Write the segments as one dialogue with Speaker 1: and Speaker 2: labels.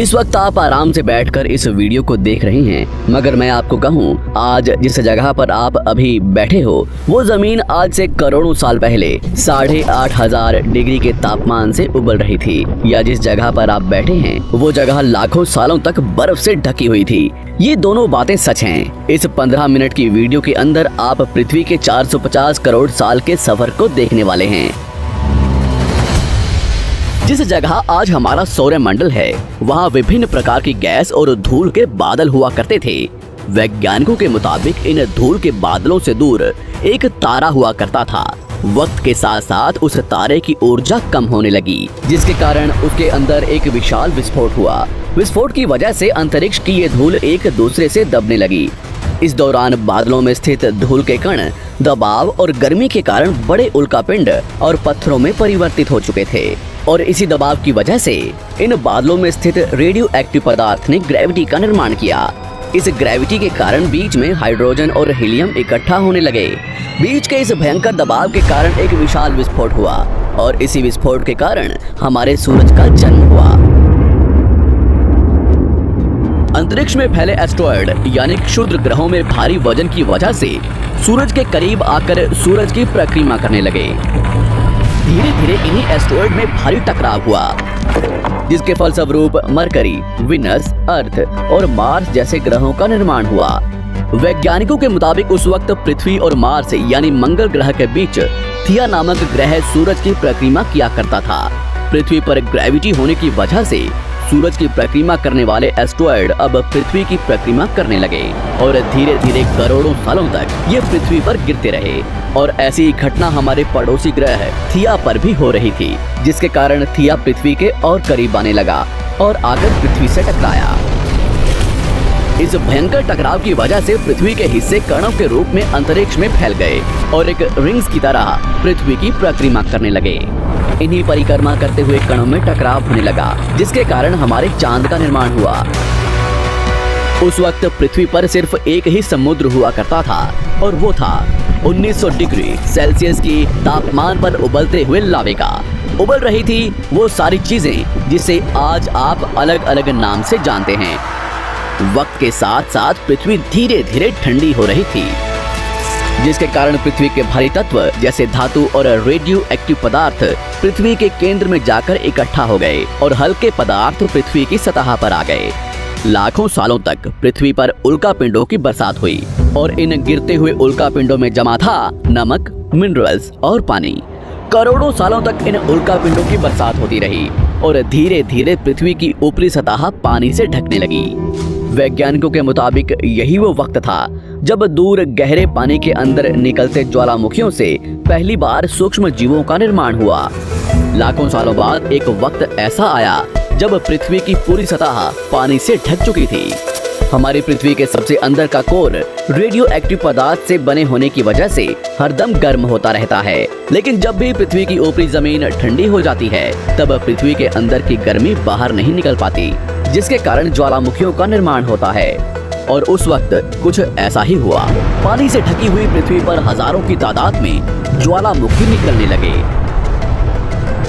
Speaker 1: इस वक्त आप आराम से बैठकर इस वीडियो को देख रहे हैं, मगर मैं आपको कहूँ, आज जिस जगह पर आप अभी बैठे हो वो जमीन आज से करोड़ों साल पहले 8,500 डिग्री के तापमान से उबल रही थी, या जिस जगह पर आप बैठे हैं वो जगह लाखों सालों तक बर्फ से ढकी हुई थी। ये दोनों बातें सच हैं। इस 15 मिनट की वीडियो के अंदर आप पृथ्वी के 450 करोड़ साल के सफर को देखने वाले हैं। जिस जगह आज हमारा सौरमंडल है, वहाँ विभिन्न प्रकार की गैस और धूल के बादल हुआ करते थे। वैज्ञानिकों के मुताबिक इन धूल के बादलों से दूर एक तारा हुआ करता था। वक्त के साथ साथ उस तारे की ऊर्जा कम होने लगी, जिसके कारण उसके अंदर एक विशाल विस्फोट हुआ। विस्फोट की वजह से अंतरिक्ष की ये धूल एक दूसरे से दबने लगी। इस दौरान बादलों में स्थित धूल के कण दबाव और गर्मी के कारण बड़े उल्कापिंड और पत्थरों में परिवर्तित हो चुके थे, और इसी दबाव की वजह से इन बादलों में स्थित रेडियो एक्टिव पदार्थ ने ग्रेविटी का निर्माण किया। इस ग्रेविटी के कारण बीच में हाइड्रोजन और हीलियम इकट्ठा होने लगे। बीच के इस भयंकर दबाव के कारण एक विशाल विस्फोट हुआ, और इसी विस्फोट के कारण हमारे सूरज का जन्म हुआ। अंतरिक्ष में फैले एस्टेरॉयड यानी क्षुद्र ग्रहों में भारी वजन की वजह से सूरज के करीब आकर सूरज की परिक्रमा करने लगे। धीरे धीरे इन्हीं एस्टेरॉयड में भारी टकराव हुआ, जिसके फलस्वरूप मरकरी, विनस, अर्थ और मार्स जैसे ग्रहों का निर्माण हुआ। वैज्ञानिकों के मुताबिक उस वक्त पृथ्वी और मार्स यानी मंगल ग्रह के बीच थिया नामक ग्रह सूरज की परिक्रमा किया करता था। पृथ्वी पर ग्रेविटी होने की वजह से सूरज की परिक्रमा करने वाले एस्टेरॉयड अब पृथ्वी की परिक्रमा करने लगे, और धीरे धीरे करोड़ों सालों तक ये पृथ्वी पर गिरते रहे। और ऐसी ही घटना हमारे पड़ोसी ग्रह थिया पर भी हो रही थी, जिसके कारण थिया पृथ्वी के और करीब आने लगा और आकर पृथ्वी से टकराया। इस भयंकर टकराव की वजह से पृथ्वी के हिस्से कणों के रूप में अंतरिक्ष में फैल गए और एक रिंग्स की तरह पृथ्वी की परिक्रमा करने लगे। इन्हीं परिक्रमा करते हुए कणों में टकराव होने लगा, जिसके कारण हमारे चांद का निर्माण हुआ। उस वक्त पृथ्वी पर सिर्फ एक ही समुद्र हुआ करता था, और वो था 1900 डिग्री सेल्सियस की तापमान पर उबलते हुए लावे का। उबल रही थी वो सारी चीजें जिसे आज आप अलग अलग नाम से जानते हैं। वक्त के साथ साथ पृथ्वी धीरे धीरे ठंडी हो रही थी, जिसके कारण पृथ्वी के भारी तत्व जैसे धातु और रेडियो एक्टिव पदार्थ पृथ्वी के केंद्र में जाकर इकट्ठा हो गए, और हल्के पदार्थ पृथ्वी की सतह पर आ गए। लाखों सालों तक पृथ्वी पर उल्कापिंडों की बरसात हुई, और इन गिरते हुए उल्कापिंडों में जमा था नमक, मिनरल्स और पानी। करोड़ों सालों तक इन उल्कापिंडों की बरसात होती रही, और धीरे धीरे पृथ्वी की ऊपरी सतह पानी से ढकने लगी। वैज्ञानिकों के मुताबिक यही वो वक्त था जब दूर गहरे पानी के अंदर निकलते ज्वालामुखियों से पहली बार सूक्ष्म जीवों का निर्माण हुआ। लाखों सालों बाद एक वक्त ऐसा आया जब पृथ्वी की पूरी सतह पानी से ढक चुकी थी। हमारी पृथ्वी के सबसे अंदर का कोर रेडियो एक्टिव पदार्थ से बने होने की वजह से हरदम गर्म होता रहता है, लेकिन जब भी पृथ्वी की ऊपरी जमीन ठंडी हो जाती है, तब पृथ्वी के अंदर की गर्मी बाहर नहीं निकल पाती, जिसके कारण ज्वालामुखियों का निर्माण होता है। और उस वक्त कुछ ऐसा ही हुआ। पानी से ढकी हुई पृथ्वी पर हजारों की तादाद में ज्वालामुखी निकलने लगे,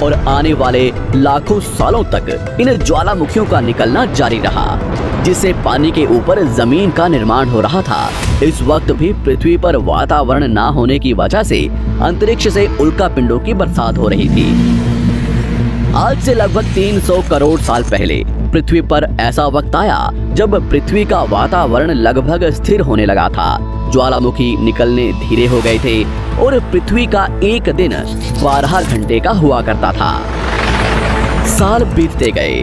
Speaker 1: और आने वाले लाखों सालों तक इन ज्वालामुखियों का निकलना जारी रहा, जिससे पानी के ऊपर जमीन का निर्माण हो रहा था। इस वक्त भी पृथ्वी पर वातावरण न होने की वजह से अंतरिक्ष से उल्कापिंडों की बरसात हो रही थी। आज से लगभग 300 करोड़ साल पहले पृथ्वी पर ऐसा वक्त आया जब पृथ्वी का वातावरण लगभग स्थिर होने लगा था। ज्वालामुखी निकलने धीरे हो गए थे, और पृथ्वी का एक दिन 12 घंटे का हुआ करता था। साल बीतते गए,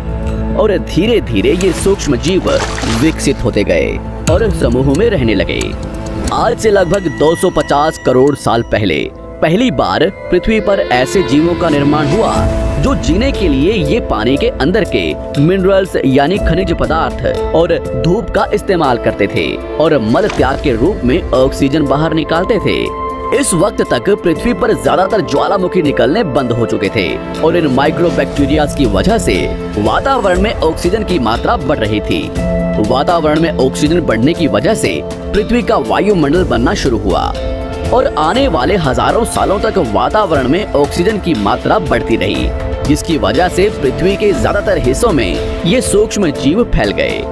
Speaker 1: और धीरे धीरे ये सूक्ष्म जीव विकसित होते गए और समूह में रहने लगे। आज से लगभग 250 करोड़ साल पहले पहली बार पृथ्वी पर ऐसे जीवों का निर्माण हुआ जो जीने के लिए ये पानी के अंदर के मिनरल्स यानी खनिज पदार्थ और धूप का इस्तेमाल करते थे, और मल त्याग के रूप में ऑक्सीजन बाहर निकालते थे। इस वक्त तक पृथ्वी पर ज्यादातर ज्वालामुखी निकलने बंद हो चुके थे, और इन माइक्रोबैक्टीरिया की वजह से वातावरण में ऑक्सीजन की मात्रा बढ़ रही थी। वातावरण में ऑक्सीजन बढ़ने की वजह से पृथ्वी का वायुमंडल बनना शुरू हुआ, और आने वाले हजारों सालों तक वातावरण में ऑक्सीजन की मात्रा बढ़ती रही। जिसकी वजह से पृथ्वी के ज्यादातर हिस्सों में ये सूक्ष्म जीव फैल गए।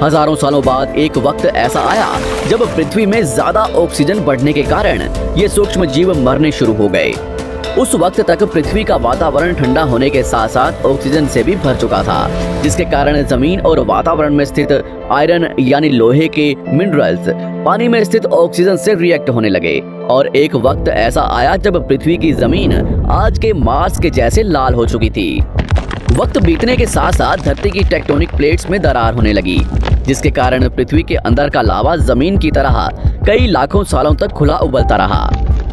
Speaker 1: हजारों सालों बाद एक वक्त ऐसा आया जब पृथ्वी में ज्यादा ऑक्सीजन बढ़ने के कारण ये सूक्ष्म जीव मरने शुरू हो गए। उस वक्त तक पृथ्वी का वातावरण ठंडा होने के साथ साथ ऑक्सीजन से भी भर चुका था, जिसके कारण जमीन और वातावरण में स्थित आयरन यानी लोहे के मिनरल्स पानी में स्थित ऑक्सीजन से रिएक्ट होने लगे। और एक वक्त ऐसा आया जब पृथ्वी की जमीन आज के मार्स के जैसे लाल हो चुकी थी। वक्त बीतने के साथ साथ धरती की टेक्टोनिक प्लेट्स में दरार होने लगी, जिसके कारण पृथ्वी के अंदर का लावा जमीन की तरह कई लाखों सालों तक खुला उबलता रहा।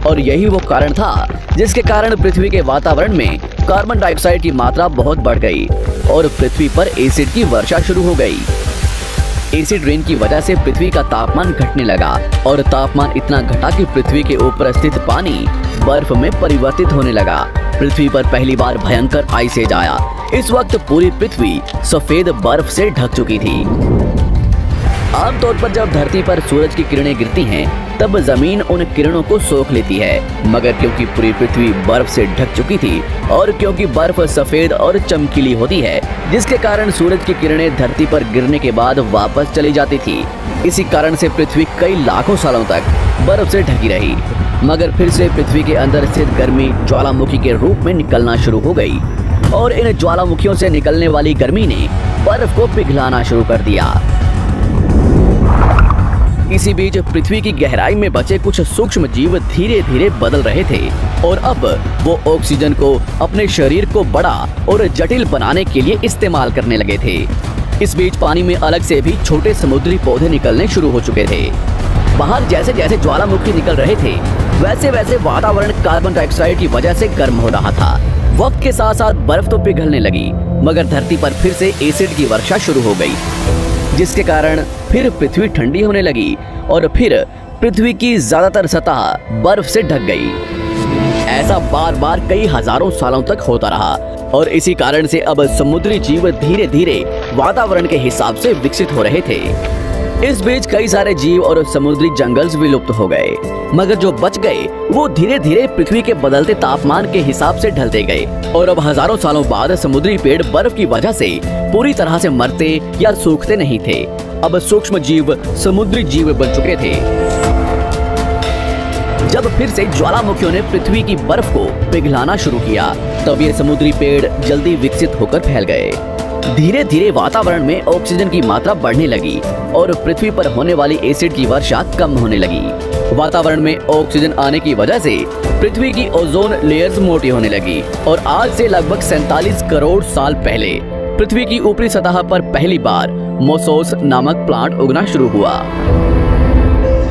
Speaker 1: और यही वो कारण था जिसके कारण पृथ्वी के वातावरण में कार्बन डाइऑक्साइड की मात्रा बहुत बढ़ गई और पृथ्वी पर एसिड की वर्षा शुरू हो गई। एसिड रेन की वजह से पृथ्वी का तापमान घटने लगा और तापमान इतना घटा कि पृथ्वी के ऊपर स्थित पानी बर्फ में परिवर्तित होने लगा। पृथ्वी पर पहली बार भयंकर आइस एज आया। इस वक्त पूरी पृथ्वी सफेद बर्फ से ढक चुकी थी। आमतौर पर जब धरती पर सूरज की किरणें गिरती हैं, तब जमीन उन किरणों को सोख लेती है, मगर क्योंकि पूरी पृथ्वी बर्फ से ढक चुकी थी और क्योंकि बर्फ सफेद और चमकीली होती है, जिसके कारण सूरज की किरणें धरती पर गिरने के बाद वापस चली जाती थी। इसी कारण से पृथ्वी कई लाखों सालों तक बर्फ से ढकी रही, मगर फिर से पृथ्वी के अंदर स्थित गर्मी ज्वालामुखी के रूप में निकलना शुरू हो गई और इन ज्वालामुखियों से निकलने वाली गर्मी ने बर्फ को पिघलाना शुरू कर दिया। इसी बीच पृथ्वी की गहराई में बचे कुछ सूक्ष्म जीव धीरे धीरे बदल रहे थे और अब वो ऑक्सीजन को अपने शरीर को बड़ा और जटिल बनाने के लिए इस्तेमाल करने लगे थे। इस बीच पानी में अलग से भी छोटे समुद्री पौधे निकलने शुरू हो चुके थे। बाहर जैसे जैसे ज्वालामुखी निकल रहे थे, वैसे वैसे वातावरण कार्बन डाइऑक्साइड की वजह से गर्म हो रहा था। वक्त के साथ साथ बर्फ तो पिघलने लगी, मगर धरती पर फिर से एसिड की वर्षा शुरू हो गई, जिसके कारण फिर पृथ्वी ठंडी होने लगी और फिर पृथ्वी की ज्यादातर सतह बर्फ से ढक गई। ऐसा बार बार कई हजारों सालों तक होता रहा और इसी कारण से अब समुद्री जीव धीरे धीरे वातावरण के हिसाब से विकसित हो रहे थे। इस बीच कई सारे जीव और समुद्री जंगल्स विलुप्त हो गए, मगर जो बच गए वो धीरे धीरे पृथ्वी के बदलते तापमान के हिसाब से ढलते गए और अब हजारों सालों बाद समुद्री पेड़ बर्फ की वजह से पूरी तरह से मरते या सूखते नहीं थे। अब सूक्ष्म जीव समुद्री जीव बन चुके थे। जब फिर से ज्वालामुखियों ने पृथ्वी की बर्फ को पिघलाना शुरू किया, तब ये समुद्री पेड़ जल्दी विकसित होकर फैल गए। धीरे धीरे वातावरण में ऑक्सीजन की मात्रा बढ़ने लगी और पृथ्वी पर होने वाली एसिड की वर्षा कम होने लगी। वातावरण में ऑक्सीजन आने की वजह से पृथ्वी की ओजोन लेयर्स मोटी होने लगी और आज से लगभग 47 करोड़ साल पहले पृथ्वी की ऊपरी सतह पर पहली बार मोसोस नामक प्लांट उगना शुरू हुआ।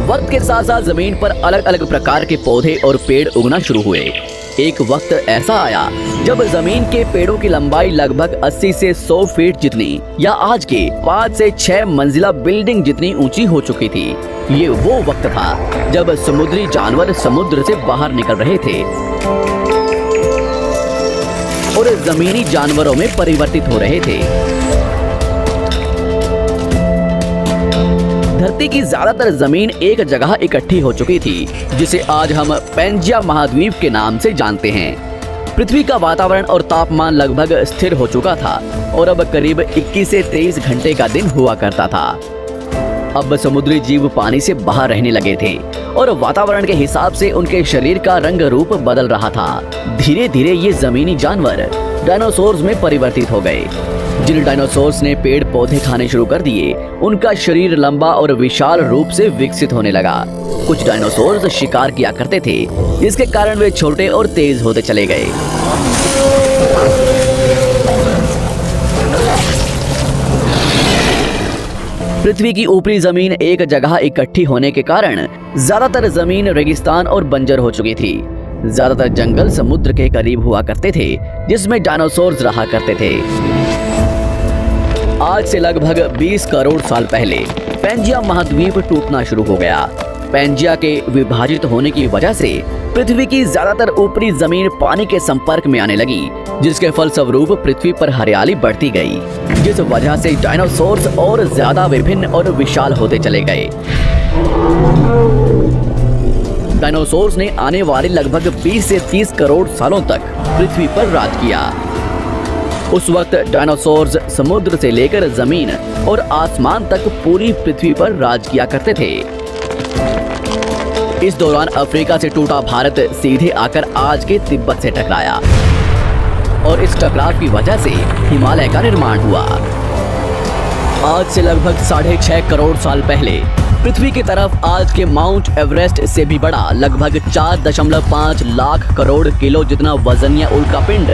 Speaker 1: वक्त के साथ साथ जमीन पर अलग अलग प्रकार के पौधे और पेड़ उगना शुरू हुए। एक वक्त ऐसा आया जब जमीन के पेड़ों की लंबाई लगभग 80 से 100 फीट जितनी या आज के 5 से 6 मंजिला बिल्डिंग जितनी ऊंची हो चुकी थी। ये वो वक्त था जब समुद्री जानवर समुद्र से बाहर निकल रहे थे और जमीनी जानवरों में परिवर्तित हो रहे थे। धरती की ज्यादातर जमीन एक जगह इकट्ठी हो चुकी थी, जिसे आज हम पैंजिया महाद्वीप के नाम से जानते हैं। पृथ्वी का वातावरण और तापमान लगभग स्थिर हो चुका था और अब करीब 21 से 23 घंटे का दिन हुआ करता था। अब समुद्री जीव पानी से बाहर रहने लगे थे और वातावरण के हिसाब से उनके शरीर का रंग रूप बदल रहा था। धीरे धीरे ये जमीनी जानवर डायनासोर्स में परिवर्तित हो गए। जिन डायनासोर्स ने पेड़ पौधे खाने शुरू कर दिए, उनका शरीर लंबा और विशाल रूप से विकसित होने लगा। कुछ डायनासोर्स शिकार किया करते थे, जिसके कारण वे छोटे और तेज होते चले गए। पृथ्वी की ऊपरी जमीन एक जगह इकट्ठी होने के कारण ज्यादातर जमीन रेगिस्तान और बंजर हो चुकी थी। ज्यादातर जंगल समुद्र के करीब हुआ करते थे, जिसमें डायनासोर्स रहा करते थे। आज से लगभग 20 करोड़ साल पहले पैंजिया महाद्वीप टूटना शुरू हो गया। पैंजिया के विभाजित होने की वजह से पृथ्वी की ज्यादातर ऊपरी जमीन पानी के संपर्क में आने लगी, जिसके फलस्वरूप पृथ्वी पर हरियाली बढ़ती गई, जिस वजह से डायनासोर्स और ज्यादा विभिन्न और विशाल होते चले गए। डायनासोर्स ने आने वाले लगभग 20 से 30 करोड़ सालों तक पृथ्वी पर राज किया। उस वक्त डायनासोर्स समुद्र से लेकर जमीन और आसमान तक पूरी पृथ्वी पर राज किया करते थे। इस दौरान अफ्रीका से टूटा भारत सीधे आकर आज के तिब्बत से टकराया और इस टकराव की वजह से हिमालय का निर्माण हुआ। आज से लगभग 6.5 करोड़ साल पहले पृथ्वी की तरफ आज के माउंट एवरेस्ट से भी बड़ा लगभग 4.5 लाख करोड़ किलो जितना वजनिया उल्कापिंड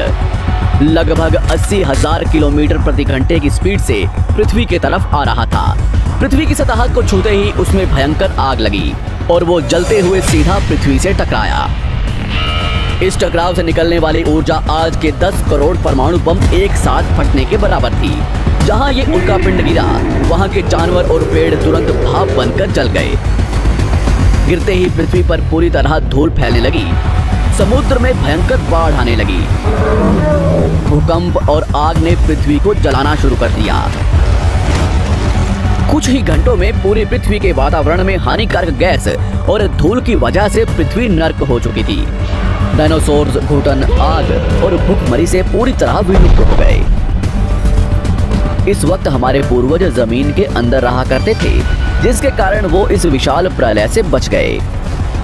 Speaker 1: लगभग 80,000 किलोमीटर प्रति घंटे की स्पीड से पृथ्वी की तरफ आ रहा था। पृथ्वी की सतह को छूते ही उसमें भयंकर आग लगी और वो जलते हुए सीधा पृथ्वी से टकराया। इस टकराव से निकलने वाली ऊर्जा आज के 10 करोड़ परमाणु बम एक साथ फटने के बराबर थी। जहां ये उल्कापिंड गिरा, वहां के जानवर और पेड़ तुरंत भाप बनकर जल गए। गिरते ही पृथ्वी पर पूरी तरह धूल फैलने लगी। समुद्र में भयंकर बाढ़ आने लगी। भूकंप और आग ने पृथ्वी को जलाना शुरू कर दिया। कुछ ही घंटों में पूरी पृथ्वी के वातावरण में हानिकारक गैस और धूल की वजह से पृथ्वी नर्क हो चुकी थी। डायनासोर्स, घुटन, आग और भूखमरी से पूरी तरह विलुप्त हो गए। इस वक्त हमारे पूर्वज जमीन के अंदर रहा करते थे, जिसके कारण वो इस विशाल प्रलय से बच गए।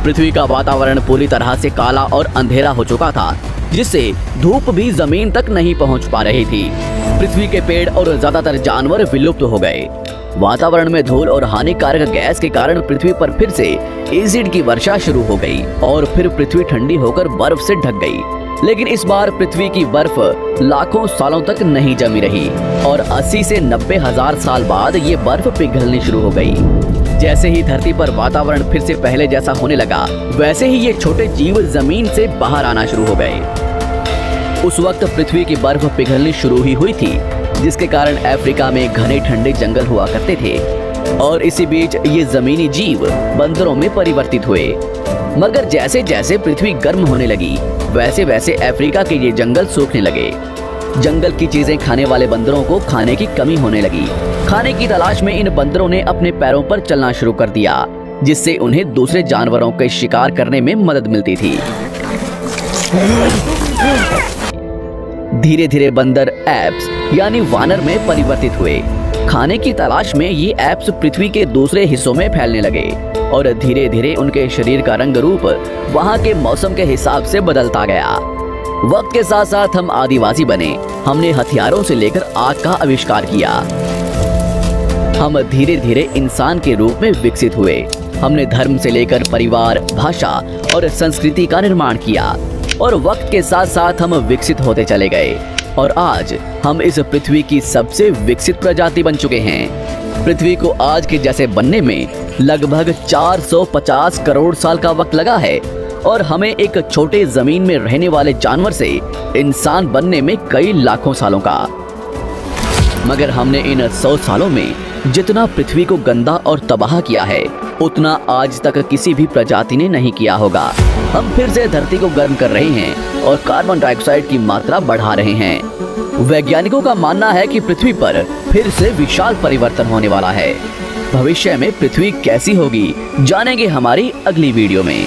Speaker 1: पृथ्वी का वातावरण पूरी तरह से काला और अंधेरा हो चुका था, जिससे धूप भी जमीन तक नहीं पहुंच पा रही थी। पृथ्वी के पेड़ और ज्यादातर जानवर विलुप्त हो गए। वातावरण में धूल और हानिकारक गैस के कारण पृथ्वी पर फिर से एसिड की वर्षा शुरू हो गई और फिर पृथ्वी ठंडी होकर बर्फ से ढक गई। लेकिन इस बार पृथ्वी की बर्फ लाखों सालों तक नहीं जमी रही और 80 से 90 हजार साल बाद ये बर्फ पिघलनी शुरू हो गई। जैसे ही धरती पर वातावरण फिर से पहले जैसा होने लगा, वैसे ही ये छोटे जीव जमीन से बाहर आना शुरू हो गए। उस वक्त पृथ्वी की बर्फ पिघलनी शुरू ही हुई थी, जिसके कारण अफ्रीका में घने ठंडे जंगल हुआ करते थे और इसी बीच ये जमीनी जीव बंदरों में परिवर्तित हुए। मगर जैसे जैसे पृथ्वी गर्म होने लगी, वैसे वैसे अफ्रीका के ये जंगल सूखने लगे। जंगल की चीजें खाने वाले बंदरों को खाने की कमी होने लगी। खाने की तलाश में इन बंदरों ने अपने पैरों पर चलना शुरू कर दिया, जिससे उन्हें दूसरे जानवरों के शिकार करने में मदद मिलती थी। धीरे धीरे बंदर एप्स यानी वानर में परिवर्तित हुए। खाने की तलाश में ये एप्स पृथ्वी के दूसरे हिस्सों में फैलने लगे और धीरे धीरे उनके शरीर का रंग रूप वहाँ के मौसम के हिसाब से बदलता गया। वक्त के साथ साथ हम आदिवासी बने। हमने हथियारों से लेकर आग का आविष्कार किया। हम धीरे धीरे इंसान के रूप में विकसित हुए। हमने धर्म से लेकर परिवार, भाषा और संस्कृति का निर्माण किया और वक्त के साथ साथ हम विकसित होते चले गए और आज हम इस पृथ्वी की सबसे विकसित प्रजाति बन चुके हैं। पृथ्वी को आज के जैसे बनने में लगभग 450 करोड़ साल का वक्त लगा है और हमें एक छोटे जमीन में रहने वाले जानवर से इंसान बनने में कई लाखों सालों का। मगर हमने इन 100 सालों में जितना पृथ्वी को गंदा और तबाह किया है, उतना आज तक किसी भी प्रजाति ने नहीं किया होगा। हम फिर से धरती को गर्म कर रहे हैं और कार्बन डाइऑक्साइड की मात्रा बढ़ा रहे हैं। वैज्ञानिकों का मानना है कि पृथ्वी पर फिर से विशाल परिवर्तन होने वाला है। भविष्य में पृथ्वी कैसी होगी, जानेंगे हमारी अगली वीडियो में।